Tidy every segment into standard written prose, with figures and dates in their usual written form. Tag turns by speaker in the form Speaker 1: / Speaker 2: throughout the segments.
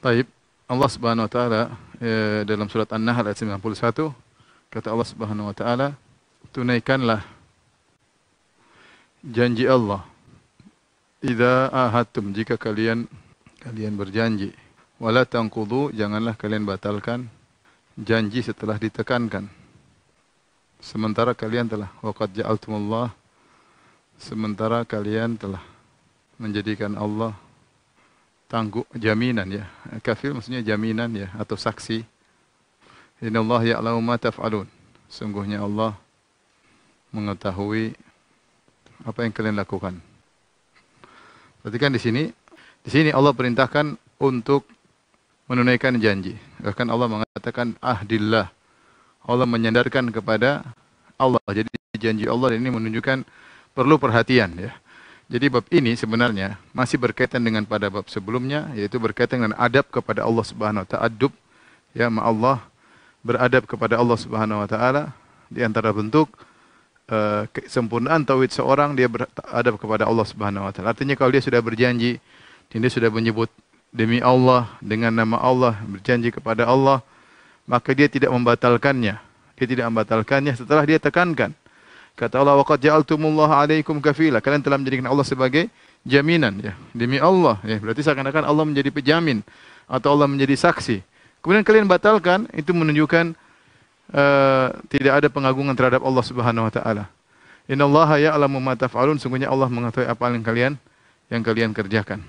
Speaker 1: Taib, Allah Subhanahu wa taala dalam surat An-Nahl ayat 91 kata Allah Subhanahu wa taala, tunaikanlah janji Allah. Idza ahadtum, jika kalian berjanji. Wala tanqudu, janganlah kalian batalkan janji setelah ditekankan. Sementara kalian telah waqad ja'altumullah, sementara kalian telah menjadikan Allah tangguh jaminan ya. Kafil maksudnya jaminan ya atau saksi. Innallaha ya'lamu ma taf'alun. Sungguhnya Allah mengetahui apa yang kalian lakukan. Perhatikan di sini Allah perintahkan untuk menunaikan janji. Bahkan Allah mengatakan ahdillah. Allah menyandarkan kepada Allah. Jadi janji Allah ini menunjukkan perlu perhatian ya. Jadi bab ini sebenarnya masih berkaitan dengan pada bab sebelumnya, yaitu berkaitan dengan adab kepada Allah Subhanahu wa taala, adab ya ma Allah, beradab kepada Allah Subhanahu wa taala. Di antara bentuk kesempurnaan tauhid seorang, dia beradab kepada Allah Subhanahu wa taala. Artinya kalau dia sudah berjanji, dia sudah menyebut demi Allah, dengan nama Allah, berjanji kepada Allah, maka dia tidak membatalkannya. Dia tidak membatalkannya setelah dia tekankan. Kata Allah, waqad ja'altumullaha 'alaikum kafila. Kalian telah menjadikan Allah sebagai jaminan ya, demi Allah ya. Berarti seakan-akan Allah menjadi penjamin atau Allah menjadi saksi. Kemudian kalian batalkan, itu menunjukkan tidak ada pengagungan terhadap Allah Subhanahu wa taala. Innallaha ya'lamu ma taf'alun, sungguhnya Allah mengetahui apa yang kalian kerjakan.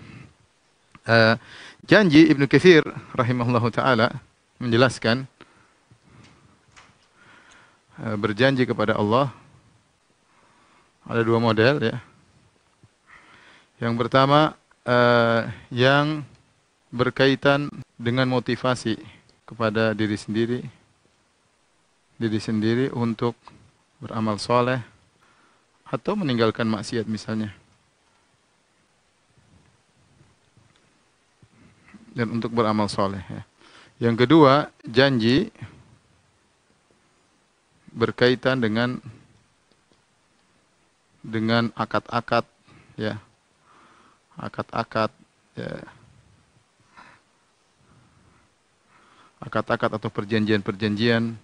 Speaker 1: Janji Ibnu Katsir rahimahullahu taala menjelaskan berjanji kepada Allah ada dua model ya. Yang pertama yang berkaitan dengan motivasi kepada diri sendiri untuk beramal soleh atau meninggalkan maksiat misalnya. Dan untuk beramal soleh ya. Yang kedua, janji berkaitan dengan akad-akad ya. Akad-akad ya. Akad-akad atau perjanjian-perjanjian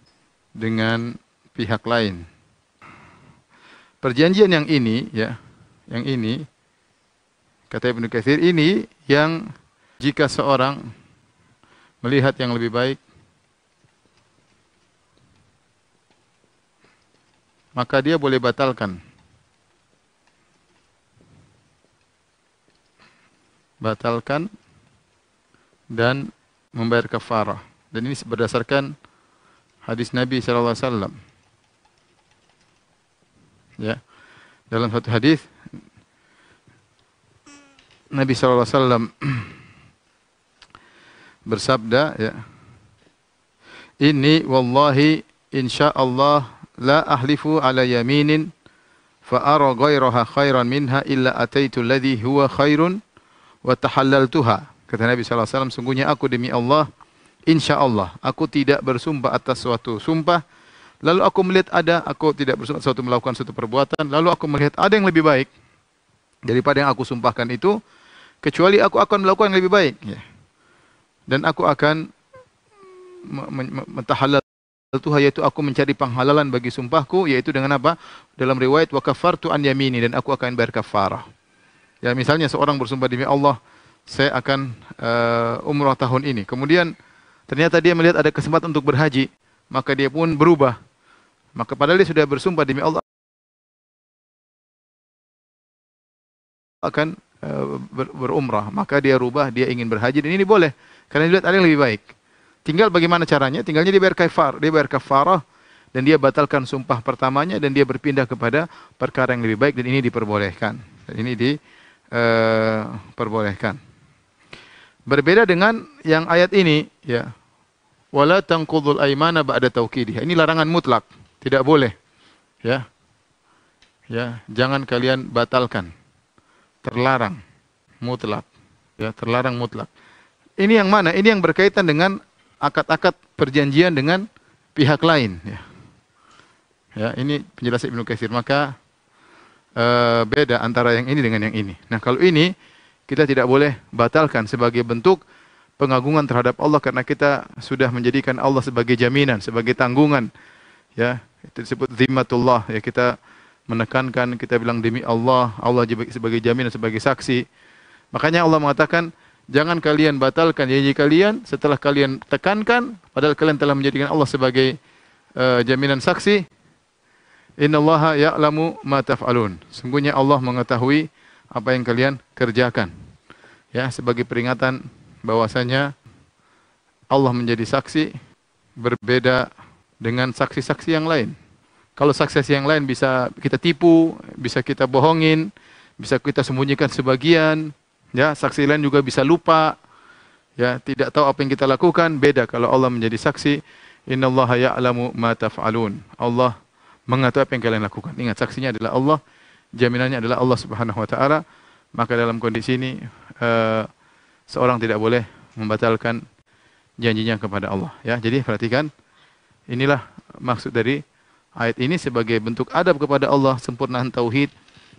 Speaker 1: dengan pihak lain. Perjanjian yang ini ya, yang ini kata Ibnu Katsir, ini yang jika seorang melihat yang lebih baik, maka dia boleh batalkan. Batalkan dan membayar kafarah. Dan ini berdasarkan hadis Nabi sallallahu alaihi wasallam. Ya. Dalam satu hadis Nabi sallallahu alaihi wasallam bersabda ya. Inni wallahi insyaallah la ahlifu ala yaminin fa ara ghairaha khairan minha illa ataitu alladhi huwa khairun wa tahallaltuha. Kata Nabi sallallahu alaihi wasallam, sungguhnya aku demi Allah, insyaallah aku tidak bersumpah atas suatu sumpah, lalu aku melihat aku tidak bersumpah suatu melakukan suatu perbuatan, lalu aku melihat ada yang lebih baik daripada yang aku sumpahkan itu, kecuali aku akan melakukan yang lebih baik ya. Dan aku akan mentahallal-tuha, yaitu aku mencari penghalalan bagi sumpahku, yaitu dengan apa? Dalam riwayat wa kafartu an yamini, dan aku akan bayar kafarah. Ya, misalnya seorang bersumpah demi Allah, saya akan umrah tahun ini. Kemudian ternyata dia melihat ada kesempatan untuk berhaji, maka dia pun berubah. Maka padahal dia sudah bersumpah demi Allah akan berumrah, maka dia rubah, dia ingin berhaji, dan ini boleh karena dilihat ada yang lebih baik. Tinggal bagaimana caranya? Tinggalnya dia bayar kafarah, dan dia batalkan sumpah pertamanya, dan dia berpindah kepada perkara yang lebih baik, dan ini diperbolehkan. Dan ini diperbolehkan. Berbeda dengan yang ayat ini ya. Wala tanqudul aymana ba'da tauqidiha. Ini larangan mutlak, tidak boleh. Ya. Ya, jangan kalian batalkan. Terlarang mutlak. Ya, terlarang mutlak. Ini yang mana? Ini yang berkaitan dengan akad-akad perjanjian dengan pihak lain ya. Ya, ini penjelasan Ibnu Katsir. Maka beda antara yang ini dengan yang ini. Nah, kalau ini kita tidak boleh batalkan sebagai bentuk pengagungan terhadap Allah karena kita sudah menjadikan Allah sebagai jaminan, sebagai tanggungan. Ya, itu disebut zimmatullah. Ya, kita menekankan, kita bilang demi Allah, Allah sebagai jaminan, sebagai saksi. Makanya Allah mengatakan, jangan kalian batalkan janji kalian setelah kalian tekankan, padahal kalian telah menjadikan Allah sebagai jaminan saksi. Innallaha ya'lamu ma taf'alun. Sungguhnya Allah mengetahui apa yang kalian kerjakan. Ya, sebagai peringatan bahwasanya Allah menjadi saksi berbeda dengan saksi-saksi yang lain. Kalau saksi-saksi yang lain bisa kita tipu, bisa kita bohongin, bisa kita sembunyikan sebagian, ya, saksi lain juga bisa lupa, ya, tidak tahu apa yang kita lakukan. Beda kalau Allah menjadi saksi. Innallaha ya'lamu ma taf'alun. Allah mengetahui apa yang kalian lakukan. Ingat, saksinya adalah Allah, jaminannya adalah Allah Subhanahu wa taala. Maka dalam kondisi ini seorang tidak boleh membatalkan janjinya kepada Allah, ya. Jadi perhatikan, inilah maksud dari ayat ini sebagai bentuk adab kepada Allah, sempurnaan tauhid.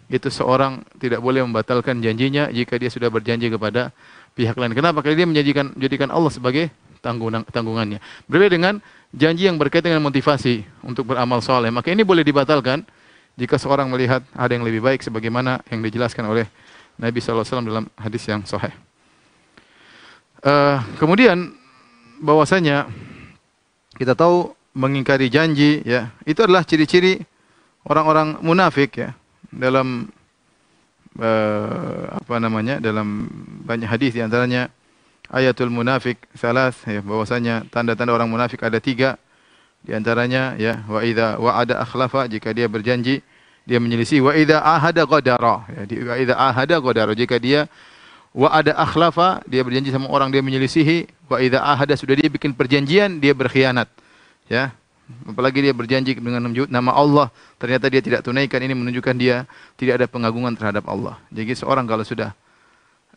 Speaker 1: Itu seorang tidak boleh membatalkan janjinya jika dia sudah berjanji kepada pihak lain. Kenapa? Karena dia menjadikan Allah sebagai tanggungannya. Berbeda dengan janji yang berkaitan dengan motivasi untuk beramal soleh. Maka ini boleh dibatalkan jika seorang melihat ada yang lebih baik sebagaimana yang dijelaskan oleh Nabi SAW dalam hadis yang sahih. Kemudian bahwasanya kita tahu mengingkari janji, ya, itu adalah ciri-ciri orang-orang munafik, ya. Dalam dalam banyak hadis, di antaranya ayatul munafik salas, ya, bahwasanya tanda-tanda orang munafik ada 3. Di antaranya, ya, wa idza wa'ada akhlafa, jika dia berjanji dia menyelisih. Wa idza ahada ghadara, ya, wa idza ahada ghadara, jika dia wa'ada akhlafa, dia berjanji sama orang dia menyelisihi. Wa idza ahada, sudah dia bikin perjanjian dia berkhianat, ya. Apalagi dia berjanji dengan menyebut nama Allah, ternyata dia tidak tunaikan. Ini menunjukkan dia tidak ada pengagungan terhadap Allah. Jadi seorang kalau sudah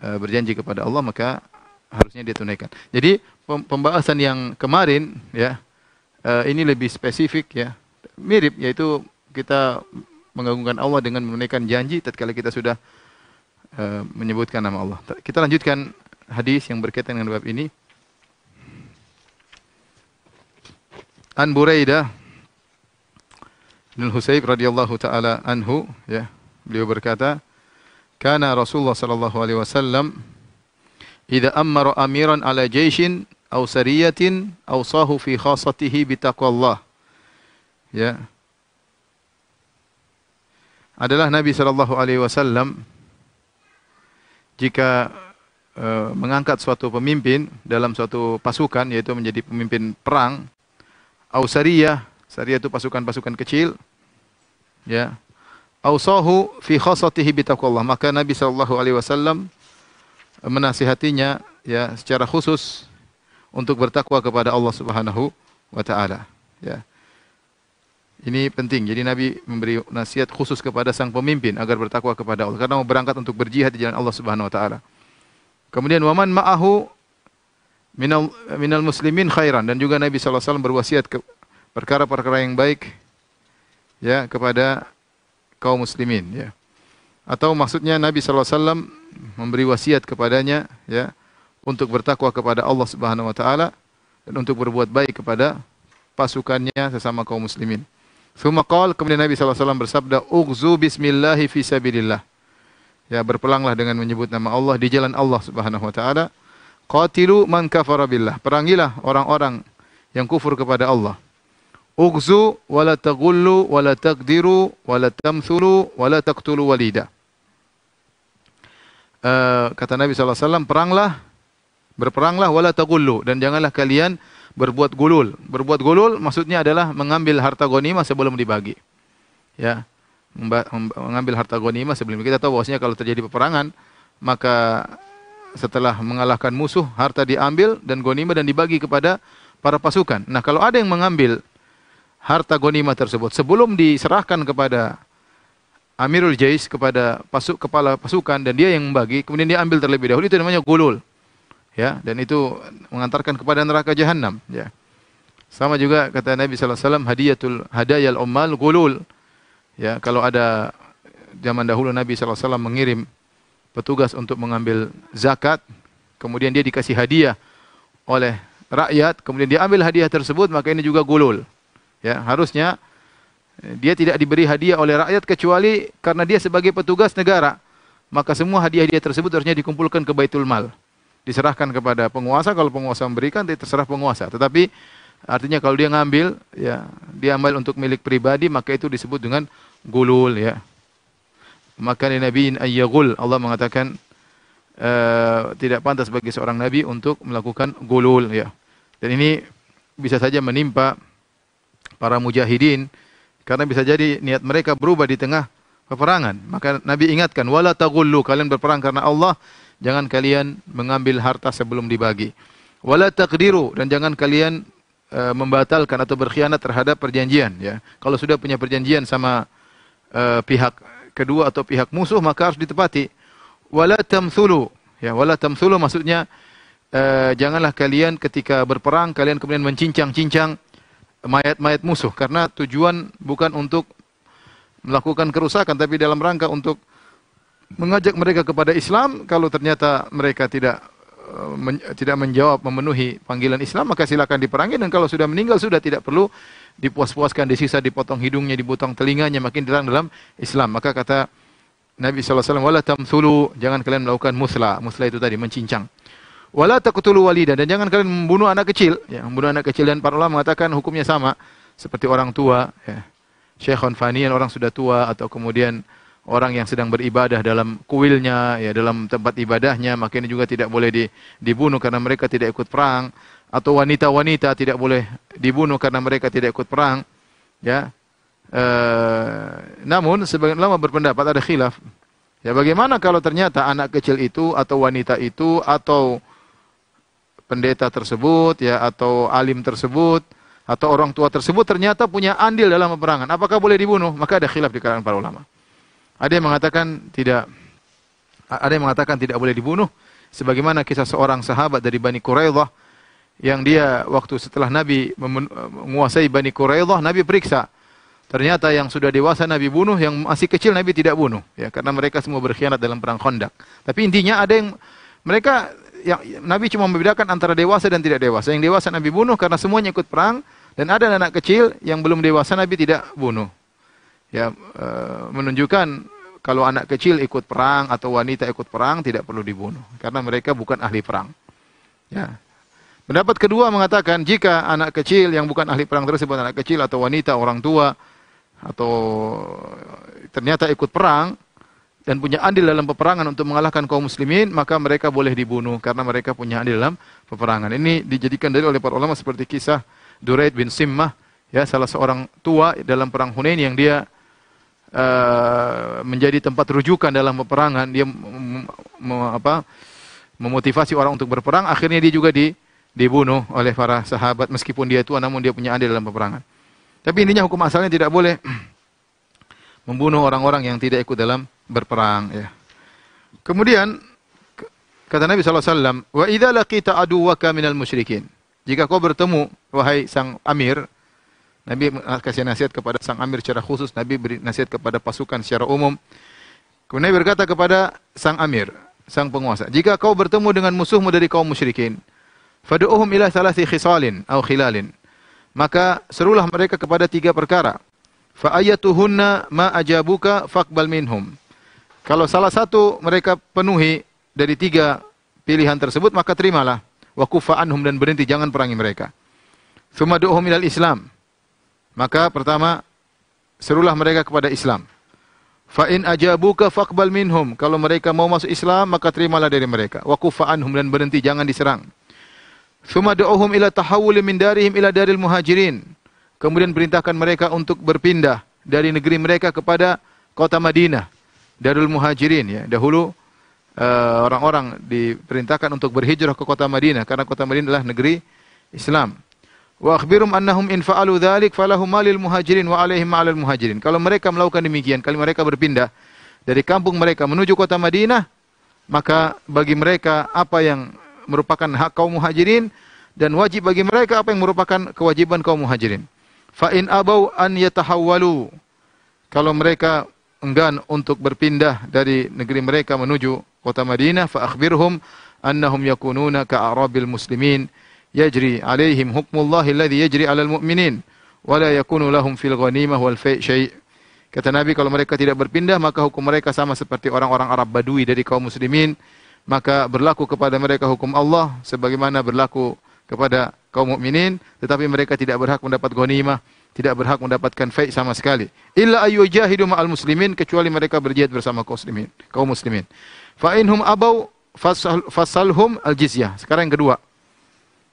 Speaker 1: berjanji kepada Allah, maka harusnya dia tunaikan. Jadi pembahasan yang kemarin, ya, ini lebih spesifik, ya, mirip, yaitu kita mengagungkan Allah dengan menunaikan janji tatkala kita sudah menyebutkan nama Allah. Kita lanjutkan hadis yang berkaitan dengan bab ini. An Buraidah bin Husayb radhiyallahu taala anhu, ya, beliau berkata, kana Rasulullah sallallahu alaihi wasallam idza amara amiran ala jaishin aw sariyatin awsahu fi khassatihi bi taqwallah, ya. Adalah Nabi sallallahu alaihi wasallam jika mengangkat suatu pemimpin dalam suatu pasukan, yaitu menjadi pemimpin perang, au sariyah, sariyah itu pasukan-pasukan kecil, ya. Ausahu fi khassatihi bi taqwallah, maka Nabi sallallahu alaihi wasallam menasihatinya, ya, secara khusus untuk bertakwa kepada Allah Subhanahu wa taala, ya. Ini penting. Jadi Nabi memberi nasihat khusus kepada sang pemimpin agar bertakwa kepada Allah karena mau berangkat untuk berjihad di jalan Allah Subhanahu wa taala. Kemudian waman ma'ahu minal muslimin khairan, dan juga Nabi sallallahu alaihi wasallam berwasiat ke perkara-perkara yang baik, ya, kepada kaum muslimin, ya. Atau maksudnya Nabi sallallahu alaihi wasallam memberi wasiat kepadanya, ya, untuk bertakwa kepada Allah Subhanahu wa taala dan untuk berbuat baik kepada pasukannya sesama kaum muslimin. Tsumma qala, kemudian Nabi sallallahu alaihi wasallam bersabda, "Ughzu bismillahi fi sabilillah." Ya, berperanglah dengan menyebut nama Allah di jalan Allah Subhanahu wa taala. Qatilu man kafara billah, perangilah orang-orang yang kufur kepada Allah. Ughzu wala taghullu wala taqdiru wala tamthulu wala taqtulu walida. Kata Nabi sallallahu alaihi wasallam, berperanglah wala taghullu, dan janganlah kalian berbuat gulul. Berbuat gulul maksudnya adalah mengambil harta ghanimah sebelum dibagi. Ya, mengambil harta ghanimah sebelum. Kita tahu bahwasanya kalau terjadi peperangan, maka setelah mengalahkan musuh, harta diambil dan ghanimah dan dibagi kepada para pasukan. Nah, kalau ada yang mengambil harta ghanimah tersebut sebelum diserahkan kepada Amirul Jais, kepada kepala pasukan, dan dia yang membagi, kemudian dia ambil terlebih dahulu, itu namanya gulul. Ya, dan itu mengantarkan kepada neraka jahanam, ya. Sama juga kata Nabi sallallahu alaihi wasallam, hadayal ummal gulul. Ya, kalau ada zaman dahulu Nabi sallallahu alaihi wasallam mengirim petugas untuk mengambil zakat, kemudian dia dikasih hadiah oleh rakyat, kemudian dia ambil hadiah tersebut, maka ini juga gulul. Ya, harusnya dia tidak diberi hadiah oleh rakyat kecuali karena dia sebagai petugas negara. Maka semua hadiah-hadiah tersebut harusnya dikumpulkan ke Baitul Mal. Diserahkan kepada penguasa, kalau penguasa memberikan, terserah penguasa. Tetapi artinya kalau dia ngambil, ya, dia ambil untuk milik pribadi, maka itu disebut dengan gulul, ya. Maka nabiin ayyagul, Allah mengatakan tidak pantas bagi seorang nabi untuk melakukan gulul, ya. Dan ini bisa saja menimpa para mujahidin karena bisa jadi niat mereka berubah di tengah peperangan. Maka Nabi ingatkan, wala taghullu, kalian berperang karena Allah, jangan kalian mengambil harta sebelum dibagi. Wala taqdiru, dan jangan kalian membatalkan atau berkhianat terhadap perjanjian, ya. Kalau sudah punya perjanjian sama pihak kedua atau pihak musuh, maka harus ditepati. Wala tamthulu, ya, wala tamthulu maksudnya janganlah kalian ketika berperang kalian kemudian mencincang-cincang mayat-mayat musuh, karena tujuan bukan untuk melakukan kerusakan tapi dalam rangka untuk mengajak mereka kepada Islam. Kalau ternyata mereka tidak menjawab, memenuhi panggilan Islam, maka silakan diperangi, dan kalau sudah meninggal sudah tidak perlu dipuas-puaskan, disisa dipotong hidungnya, dipotong telinganya, makin dilarang dalam Islam. Maka kata Nabi sallallahu alaihi wasallam, wala tamthulu, jangan kalian melakukan musla. Musla itu tadi mencincang. Wala taqtulu walida, dan jangan kalian membunuh anak kecil, ya, membunuh anak kecil. Dan para ulama mengatakan hukumnya sama seperti orang tua, ya. Syekhun faniyan, orang sudah tua, atau kemudian orang yang sedang beribadah dalam kuilnya, ya, dalam tempat ibadahnya, maka ini juga tidak boleh dibunuh karena mereka tidak ikut perang. Atau wanita-wanita tidak boleh dibunuh karena mereka tidak ikut perang, ya. Namun sebagian ulama berpendapat, ada khilaf, ya, bagaimana kalau ternyata anak kecil itu atau wanita itu atau pendeta tersebut, ya, atau alim tersebut atau orang tua tersebut ternyata punya andil dalam peperangan, apakah boleh dibunuh? Maka ada khilaf di kalangan para ulama. Ada yang mengatakan tidak boleh dibunuh, sebagaimana kisah seorang sahabat dari Bani Quraidah yang dia waktu setelah Nabi menguasai Bani Quraidah, Nabi periksa. Ternyata yang sudah dewasa Nabi bunuh, yang masih kecil Nabi tidak bunuh, ya, karena mereka semua berkhianat dalam perang Khandaq. Tapi intinya ada yang mereka, yang Nabi cuma membedakan antara dewasa dan tidak dewasa. Yang dewasa Nabi bunuh karena semuanya ikut perang, dan ada anak kecil yang belum dewasa Nabi tidak bunuh. Ya, menunjukkan kalau anak kecil ikut perang atau wanita ikut perang tidak perlu dibunuh karena mereka bukan ahli perang. Ya. Pendapat kedua mengatakan jika anak kecil yang bukan ahli perang tersebut, anak kecil atau wanita, orang tua, atau ternyata ikut perang dan punya andil dalam peperangan untuk mengalahkan kaum muslimin, maka mereka boleh dibunuh karena mereka punya andil dalam peperangan. Ini dijadikan dalil oleh para ulama seperti kisah Duraid bin Simmah, ya, salah seorang tua dalam perang Hunain yang dia menjadi tempat rujukan dalam peperangan. Dia memotivasi orang untuk berperang, akhirnya dia juga dibunuh oleh para sahabat meskipun dia tua namun dia punya andil dalam peperangan. Tapi intinya hukum asalnya tidak boleh membunuh orang-orang yang tidak ikut dalam berperang, ya. Kemudian kata Nabi sallallahu alaihi wasallam, "Wa idza laqita aduwaka minal musyrikin." Jika kau bertemu wahai sang amir, Nabi kasih nasihat kepada sang amir secara khusus, Nabi beri nasihat kepada pasukan secara umum. Kemudian Nabi berkata kepada sang amir, sang penguasa, jika kau bertemu dengan musuhmu dari kaum musyrikin, fad'uhum ila thalathi khisalin aw khilalin. Maka serulah mereka kepada 3 perkara. Fa ayatuhunna ma ajabuka faqbal minhum. Kalau salah satu mereka penuhi dari 3 pilihan tersebut, maka terimalah. Wa kuffa anhum, dan berhenti, jangan perangi mereka. Tsumma du'uhum ilal Islam. Maka pertama, serulah mereka kepada Islam. Fa in ajabuka faqbal minhum. Kalau mereka mau masuk Islam, maka terimalah dari mereka. Wa kuffa anhum, dan berhenti, jangan diserang. Tsumma du'uhum ila tahawul min darihim ila daril muhajirin. Kemudian perintahkan mereka untuk berpindah dari negeri mereka kepada kota Madinah, Darul Muhajirin, ya. Dahulu orang-orang diperintahkan untuk berhijrah ke kota Madinah karena kota Madinah adalah negeri Islam. Wa akhbirum annahum in fa'alu dzalik falahum malil muhajirin wa alaihim ma'al muhajirin. Kalau mereka melakukan demikian, kalau mereka berpindah dari kampung mereka menuju kota Madinah, maka bagi mereka apa yang merupakan hak kaum muhajirin, dan wajib bagi mereka apa yang merupakan kewajiban kaum muhajirin. Fa in abau an yatahawwalu. Kalau mereka enggan untuk berpindah dari negeri mereka menuju kota Madinah, fa akhbirhum annahum yakununa ka arabil muslimin yajri alaihim hukmullahi alladhi yajri 'alal mu'minin wa la yakunu lahum fil ghanimah wal fai' syai'. Kata Nabi, kalau mereka tidak berpindah, maka hukum mereka sama seperti orang-orang Arab Badui dari kaum muslimin. Maka berlaku kepada mereka hukum Allah sebagaimana berlaku kepada kaum mukminin, tetapi mereka tidak berhak mendapat ghanimah, tidak berhak mendapatkan fai' sama sekali. Illa ayyujahidu ma'al muslimin, kecuali mereka berjihad bersama kaum muslimin. Fa inhum abau fasalhum al-jizyah. Sekarang yang kedua.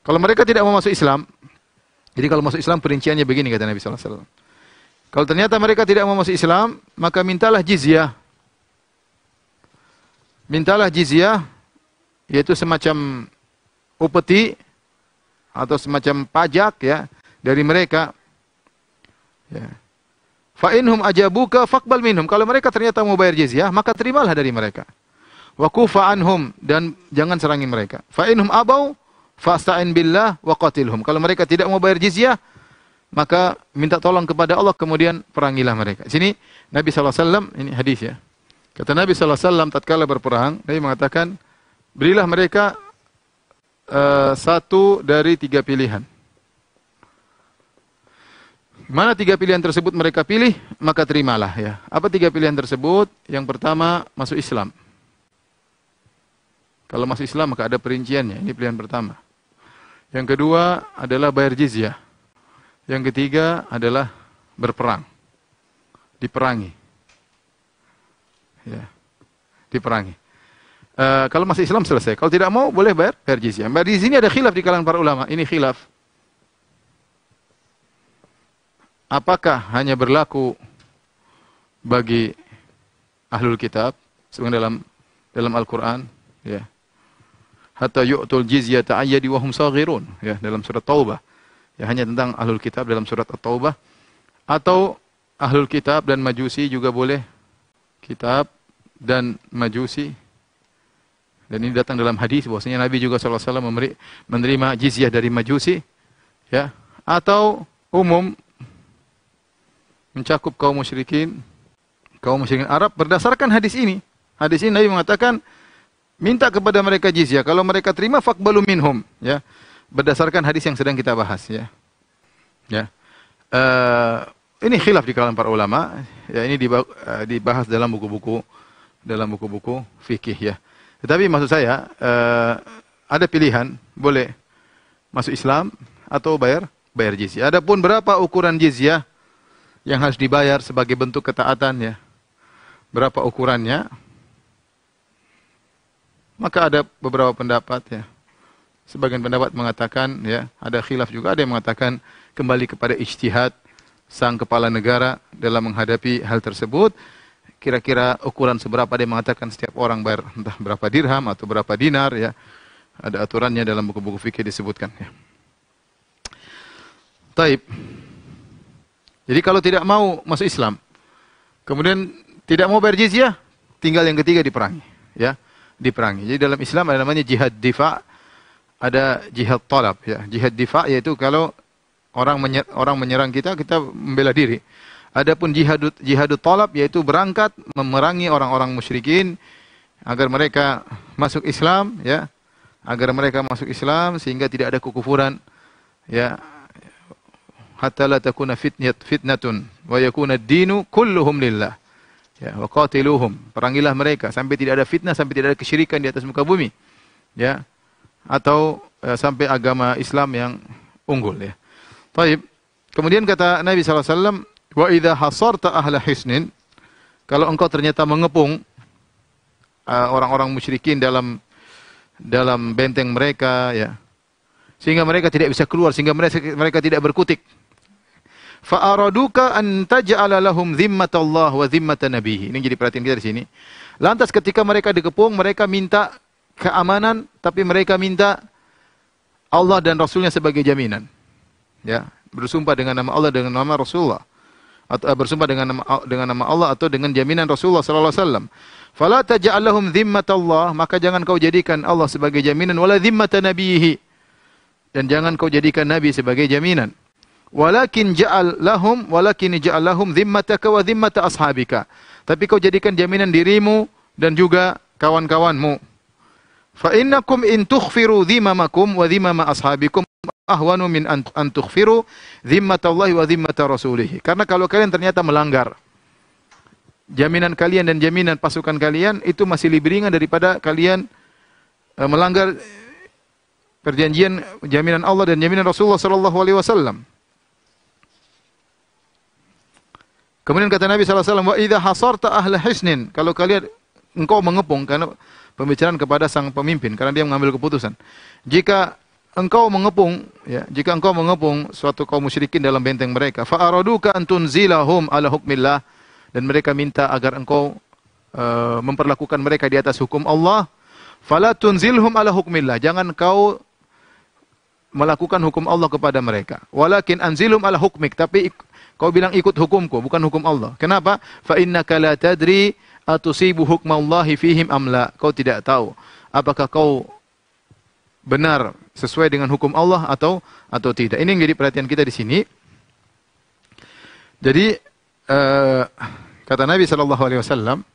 Speaker 1: Kalau mereka tidak mau masuk Islam, jadi kalau masuk Islam perinciannya begini kata Nabi sallallahu alaihi wasallam. Kalau ternyata mereka tidak mau masuk Islam, maka mintalah jizyah. Mintalah jizyah, yaitu semacam upeti atau semacam pajak ya dari mereka. Ya. Fa inhum ajabuka faqbal minhum. Kalau mereka ternyata mau bayar jizyah, maka terimalah dari mereka. Wa kufa anhum, dan jangan serangi mereka. Fa inhum abau fasta'in billah wa qatilhum. Kalau mereka tidak mau bayar jizyah, maka minta tolong kepada Allah, kemudian perangilah mereka. Sini Nabi sallallahu alaihi wasallam, ini hadis ya. Kata Nabi sallallahu alaihi wasallam tatkala berperang, Nabi mengatakan, berilah mereka satu dari tiga pilihan. Mana tiga pilihan tersebut mereka pilih, maka terimalah ya. Apa tiga pilihan tersebut? Yang pertama, masuk Islam. Kalau masuk Islam maka ada perinciannya, ini pilihan pertama. Yang kedua adalah bayar jizyah. Yang ketiga adalah berperang. Diperangi. Ya. Diperangi. Kalau masuk Islam selesai. Kalau tidak mau boleh bayar jizyah. Di sini ada khilaf di kalangan para ulama. Ini khilaf. Apakah hanya berlaku bagi ahlul kitab sebenarnya dalam Al-Qur'an ya. Hatta yu'tul jizyata ayyadi wa hum saghirun ya, dalam surat Taubah. Ya, hanya tentang ahlul kitab dalam surat At-Taubah, atau ahlul kitab dan majusi juga boleh, kitab dan majusi. Dan ini datang dalam hadis bahwasanya Nabi juga sallallahu alaihi wasallam menerima jizyah dari majusi ya, atau umum mencakup kaum musyrikin Arab berdasarkan hadis ini. Hadis ini Nabi mengatakan minta kepada mereka jizyah. Kalau mereka terima faqbalu minhum ya. Berdasarkan hadis yang sedang kita bahas ya. Ya. Ini khilaf di kalangan para ulama. Ya, ini dibahas dalam buku-buku fikih ya. Tetapi maksud saya ada pilihan, boleh masuk Islam atau bayar jizyah. Adapun berapa ukuran jizyah yang harus dibayar sebagai bentuk ketaatan ya, berapa ukurannya, maka ada beberapa pendapat ya. Sebagian pendapat mengatakan ya, ada khilaf juga, ada yang mengatakan kembali kepada ijtihad sang kepala negara dalam menghadapi hal tersebut. Kira-kira ukuran seberapa, dia mengatakan setiap orang bayar entah berapa dirham atau berapa dinar ya. Ada aturannya dalam buku-buku fikih disebutkan ya. Taib. Jadi kalau tidak mau masuk Islam, kemudian tidak mau bayar jizyah, tinggal yang ketiga diperangi, ya, diperangi. Jadi dalam Islam ada namanya jihad difa', ada jihad talab, ya. Jihad difa' yaitu kalau orang menyerang kita membela diri. Adapun jihad talab yaitu berangkat memerangi orang-orang musyrikin agar mereka masuk Islam, ya, agar mereka masuk Islam sehingga tidak ada kekufuran, ya. Hatta la takuna fitnatun wa yakuna ad-dinu kulluhum lillah. Ya, wa qatiluhum. Perangilah mereka sampai tidak ada fitnah, sampai tidak ada kesyirikan di atas muka bumi. Ya. Atau sampai agama Islam yang unggul ya. Baik. Kemudian kata Nabi sallallahu alaihi wasallam, "Wa idza hasarta ahla hisnin", kalau engkau ternyata mengepung orang-orang musyrikin dalam benteng mereka ya. Sehingga mereka tidak bisa keluar, sehingga mereka tidak berkutik. Fa'araduka an taj'ala lahum dhimmatallah wa dhimmata nabihi. Ini jadi perhatian kita di sini. Lantas ketika mereka dikepung, mereka minta keamanan, tapi mereka minta Allah dan Rasulnya sebagai jaminan. Ya, bersumpah dengan nama Allah, dengan nama Rasulullah. Atau bersumpah dengan nama Allah atau dengan jaminan Rasulullah sallallahu alaihi wasallam. Fala taj'al lahum dhimmatallah, maka jangan kau jadikan Allah sebagai jaminan, wala dhimmata nabihi. Dan jangan kau jadikan Nabi sebagai jaminan. Walakin ja'al lahum dhimmataka wa dhimmata ashabika. Tapi kau jadikan jaminan dirimu dan juga kawan-kawanmu. Fa innakum in tukhfiru dhimamakum wa dhimama ashabikum ahwanu min an tughfiru zimmatallahi wa zimmata rasulih. Karena kalau kalian ternyata melanggar jaminan kalian dan jaminan pasukan kalian, itu masih lebih ringan daripada kalian melanggar perjanjian jaminan Allah dan jaminan Rasulullah sallallahu alaihi wasallam. Kemudian kata Nabi sallallahu alaihi wasallam, "Wa idza hasarta ahla hisnin," kalau engkau mengepung, karena pembicaraan kepada sang pemimpin karena dia mengambil keputusan. Jika engkau mengepung suatu kaum musyrikin dalam benteng mereka, fa araduka an tunzilahum ala hukmillah, dan mereka minta agar engkau memperlakukan mereka di atas hukum Allah, fala tunzilhum ala hukmillah, jangan kau melakukan hukum Allah kepada mereka. Walakin anzilhum ala hukmik, tapi kau bilang ikut hukumku, bukan hukum Allah. Kenapa? Fa innaka la tadri atusibu hukmallahi fihim amla. Kau tidak tahu apakah kau benar sesuai dengan hukum Allah atau tidak. Ini yang jadi perhatian kita di sini. Jadi kata Nabi sallallahu alaihi wasallam,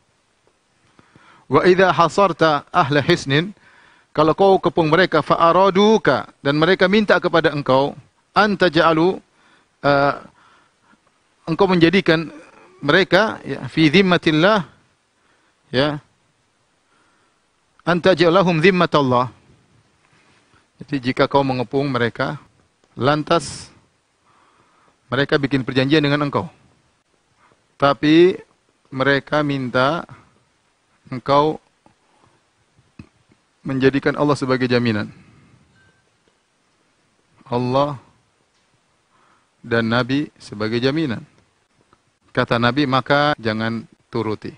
Speaker 1: wa idza hasarta ahla hisnin, kalau kau kepung mereka, fa araduka, dan mereka minta kepada engkau, anta ja'alu, engkau menjadikan mereka ya, fi dhimmatillah, ya, anta ja'alahum dhimmatallah. Jadi jika kau mengepung mereka, lantas mereka bikin perjanjian dengan engkau, tapi mereka minta engkau menjadikan Allah sebagai jaminan. Allah dan Nabi sebagai jaminan. Kata Nabi, maka jangan turuti.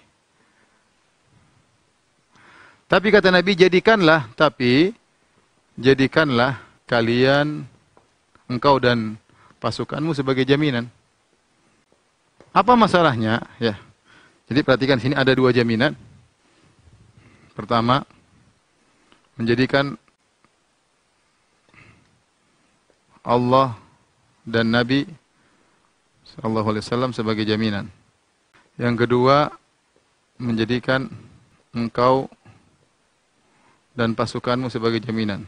Speaker 1: Tapi kata Nabi, jadikanlah kalian, engkau dan pasukanmu sebagai jaminan. Apa masalahnya? Ya. Jadi perhatikan sini ada dua jaminan. Pertama, menjadikan Allah dan Nabi sallallahu alaihi wasallam sebagai jaminan. Yang kedua, menjadikan engkau dan pasukanmu sebagai jaminan.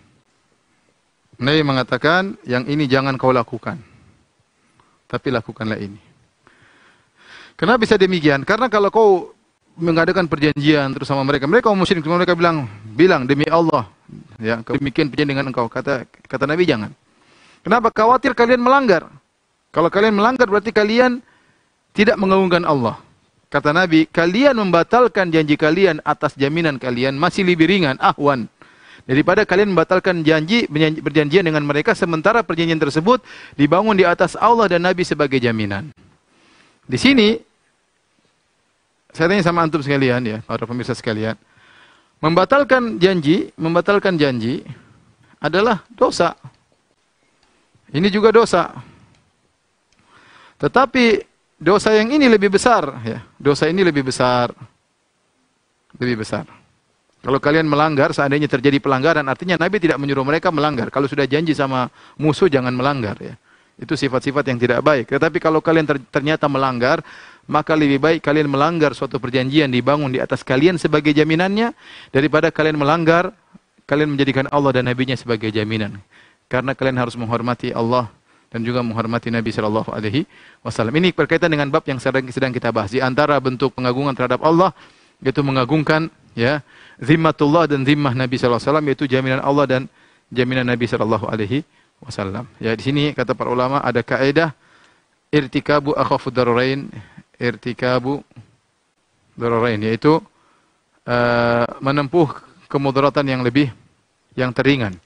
Speaker 1: Nabi mengatakan, yang ini jangan kau lakukan, tapi lakukanlah ini. Kenapa bisa demikian? Karena kalau kau mengadakan perjanjian terus sama mereka kaum musyrik, mereka bilang demi Allah, ya, demikian perjanjian dengan engkau. Kata Nabi, jangan. Kenapa? Khawatir kalian melanggar. Kalau kalian melanggar berarti kalian tidak mengagungkan Allah. Kata Nabi, kalian membatalkan janji kalian atas jaminan kalian masih lebih ringan, ahwan, daripada kalian membatalkan berjanjian dengan mereka sementara perjanjian tersebut dibangun di atas Allah dan Nabi sebagai jaminan. Di sini saya tanya sama antum sekalian, ya, para pemirsa sekalian, membatalkan janji adalah dosa. Ini juga dosa. Tetapi dosa yang ini lebih besar, ya. Dosa ini lebih besar. Lebih besar. Kalau kalian melanggar, seandainya terjadi pelanggaran, artinya Nabi tidak menyuruh mereka melanggar. Kalau sudah janji sama musuh, jangan melanggar, ya. Itu sifat-sifat yang tidak baik. Tetapi kalau kalian ternyata melanggar, maka lebih baik kalian melanggar suatu perjanjian dibangun di atas kalian sebagai jaminannya, daripada kalian melanggar, kalian menjadikan Allah dan Nabi-Nya sebagai jaminan. Karena kalian harus menghormati Allah dan juga menghormati Nabi sallallahu alaihi wasallam. Ini berkaitan dengan bab yang sedang kita bahas. Di antara bentuk pengagungan terhadap Allah, yaitu mengagungkan, ya, zimmatullah dan zimmah Nabi sallallahu alaihi wasallam, yaitu jaminan Allah dan jaminan Nabi sallallahu alaihi wasallam. Ya, di sini kata para ulama ada kaidah irtikabu akhafud dararain, yaitu menempuh kemudaratan yang teringan.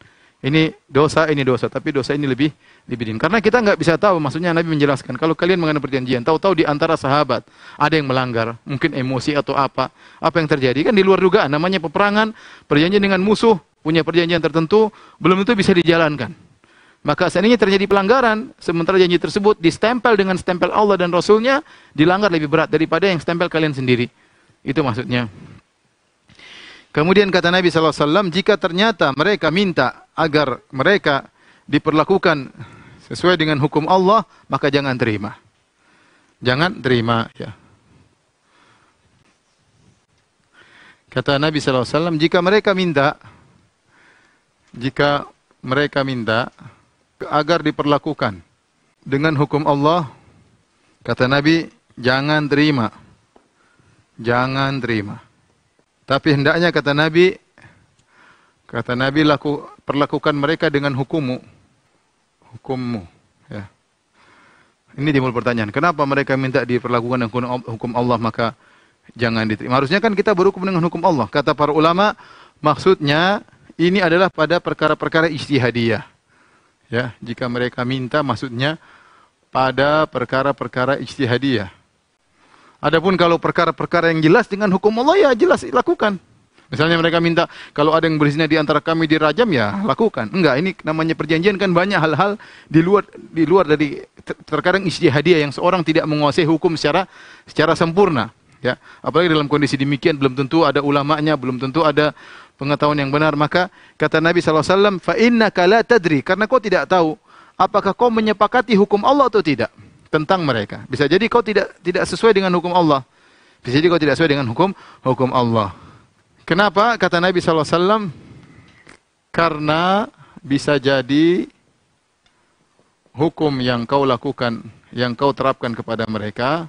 Speaker 1: Ini dosa, tapi dosa ini lebih ringan. Karena kita nggak bisa tahu, maksudnya Nabi menjelaskan, kalau kalian mengenai perjanjian, tahu-tahu di antara sahabat ada yang melanggar, mungkin emosi atau apa yang terjadi, kan di luar dugaan, namanya peperangan, perjanjian dengan musuh, punya perjanjian tertentu, belum tentu bisa dijalankan. Maka seandainya terjadi pelanggaran, sementara janji tersebut distempel dengan stempel Allah dan Rasulnya, dilanggar lebih berat daripada yang stempel kalian sendiri. Itu maksudnya. Kemudian kata Nabi SAW, jika ternyata mereka minta agar mereka diperlakukan sesuai dengan hukum Allah, maka jangan terima. Jangan terima, ya. Kata Nabi SAW, jika mereka minta agar diperlakukan dengan hukum Allah, kata Nabi, jangan terima. Jangan terima. Tapi hendaknya kata Nabi, perlakukan mereka dengan hukummu. Hukummu. Ya. Ini timbul pertanyaan, kenapa mereka minta diperlakukan dengan hukum Allah maka jangan diterima? Harusnya kan kita berhukum dengan hukum Allah. Kata para ulama, maksudnya ini adalah pada perkara-perkara ijtihadiyah. Ya, jika mereka minta maksudnya pada perkara-perkara ijtihadiyah. Adapun kalau perkara-perkara yang jelas dengan hukum Allah, ya jelas lakukan. Misalnya mereka minta, kalau ada yang berzina di antara kami dirajam, ya lakukan. Enggak, ini namanya perjanjian kan banyak hal-hal di luar dari terkadang ijtihadiyah yang seorang tidak menguasai hukum secara sempurna. Ya, apalagi dalam kondisi demikian belum tentu ada ulamanya, belum tentu ada pengetahuan yang benar. Maka kata Nabi SAW, fa innaka la tadri, karena kau tidak tahu apakah kau menyepakati hukum Allah atau tidak tentang mereka. Bisa jadi kau tidak sesuai dengan hukum Allah. Bisa jadi kau tidak sesuai dengan hukum Allah. Kenapa? Kata Nabi SAW, karena bisa jadi hukum yang kau lakukan, yang kau terapkan kepada mereka,